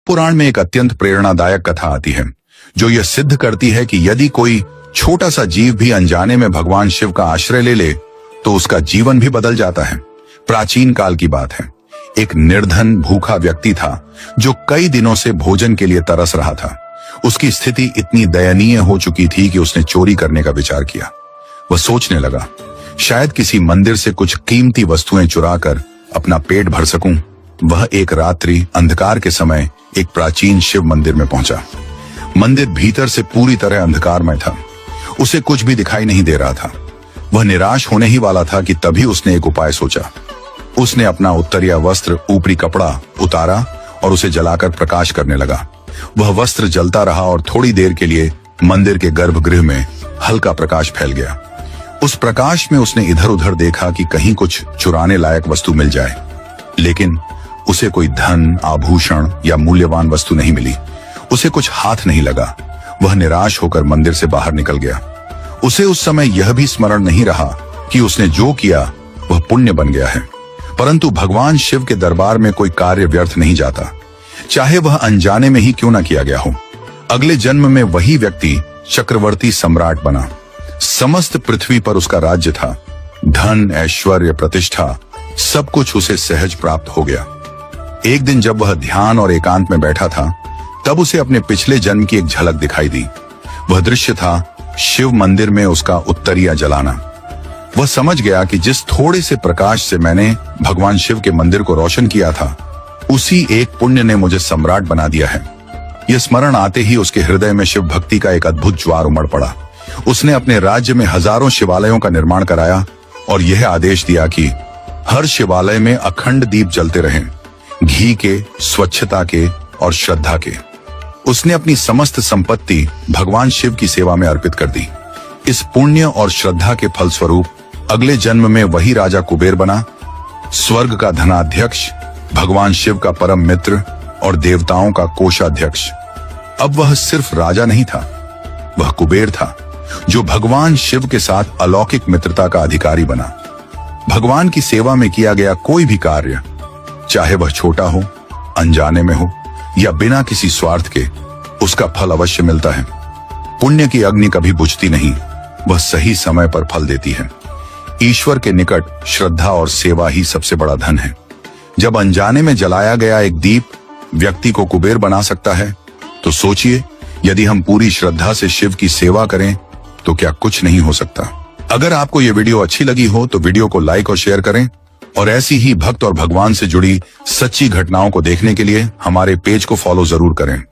पुराण में एक अत्यंत प्रेरणादायक कथा आती है जो यह सिद्ध करती है कि यदि कोई छोटा सा जीव भी अनजाने में भगवान शिव का आश्रय ले ले तो उसका जीवन भी बदल जाता है। प्राचीन काल की बात है। एक निर्धन भूखा व्यक्ति था जो कई दिनों से भोजन के लिए तरस रहा था। उसकी स्थिति इतनी दयनीय हो चुकी थी कि उसने चोरी करने का विचार किया। वह सोचने लगा, शायद किसी मंदिर से कुछ कीमती वस्तुएं चुराकर अपना पेट भर सकूं। वह एक रात्रि अंधकार के समय एक प्राचीन शिव मंदिर में पहुंचा। मंदिर भीतर से पूरी तरह अंधकारमय था। उसे कुछ भी दिखाई नहीं दे रहा था। वह निराश होने ही वाला था कि तभी उसने एक उपाय सोचा। उसने अपना उत्तरीय वस्त्र ऊपरी कपड़ा उतारा और उसे जलाकर प्रकाश करने लगा। वह वस्त्र जलता रहा और थोड़ी देर के लिए मंदिर के गर्भगृह में हल्का प्रकाश फैल गया। उस प्रकाश में उसने इधर उधर देखा कि कहीं कुछ चुराने लायक वस्तु मिल जाए, लेकिन उसे कोई धन, आभूषण या मूल्यवान वस्तु नहीं मिली। उसे कुछ हाथ नहीं लगा। वह निराश होकर मंदिर से बाहर निकल गया। उसे उस समय यह भी स्मरण नहीं रहा कि उसने जो किया वह पुण्य बन गया है। परंतु भगवान शिव के दरबार में कोई कार्य व्यर्थ नहीं जाता, चाहे वह अनजाने में ही क्यों न किया गया हो। अगले जन्म में वही व्यक्ति चक्रवर्ती सम्राट बना। समस्त पृथ्वी पर उसका राज्य था। धन, ऐश्वर्य, प्रतिष्ठा सब कुछ उसे सहज प्राप्त हो गया। एक दिन जब वह ध्यान और एकांत में बैठा था तब उसे अपने पिछले जन्म की एक झलक दिखाई दी। वह दृश्य था शिव मंदिर में उसका उत्तरीय जलाना। वह समझ गया कि जिस थोड़े से प्रकाश से मैंने भगवान शिव के मंदिर को रोशन किया था, उसी एक पुण्य ने मुझे सम्राट बना दिया है। यह स्मरण आते ही उसके हृदय में शिव भक्ति का एक अद्भुत ज्वार उमड़ पड़ा। उसने अपने राज्य में हजारों शिवालयों का निर्माण कराया और यह आदेश दिया कि हर शिवालय में अखंड दीप जलते रहें, घी के, स्वच्छता के और श्रद्धा के। उसने अपनी समस्त संपत्ति भगवान शिव की सेवा में अर्पित कर दी। इस पुण्य और श्रद्धा के फलस्वरूप अगले जन्म में वही राजा कुबेर बना, स्वर्ग का धनाध्यक्ष, भगवान शिव का परम मित्र और देवताओं का कोषाध्यक्ष। अब वह सिर्फ राजा नहीं था, वह कुबेर था जो भगवान शिव के साथ अलौकिक मित्रता का अधिकारी बना। भगवान की सेवा में किया गया कोई भी कार्य, चाहे वह छोटा हो, अनजाने में हो या बिना किसी स्वार्थ के, उसका फल अवश्य मिलता है। पुण्य की अग्नि कभी बुझती नहीं, वह सही समय पर फल देती है। ईश्वर के निकट श्रद्धा और सेवा ही सबसे बड़ा धन है। जब अनजाने में जलाया गया एक दीप व्यक्ति को कुबेर बना सकता है, तो सोचिए यदि हम पूरी श्रद्धा से शिव की सेवा करें तो क्या कुछ नहीं हो सकता। अगर आपको ये वीडियो अच्छी लगी हो तो वीडियो को लाइक और शेयर करें और ऐसी ही भक्त और भगवान से जुड़ी सच्ची घटनाओं को देखने के लिए हमारे पेज को फॉलो जरूर करें।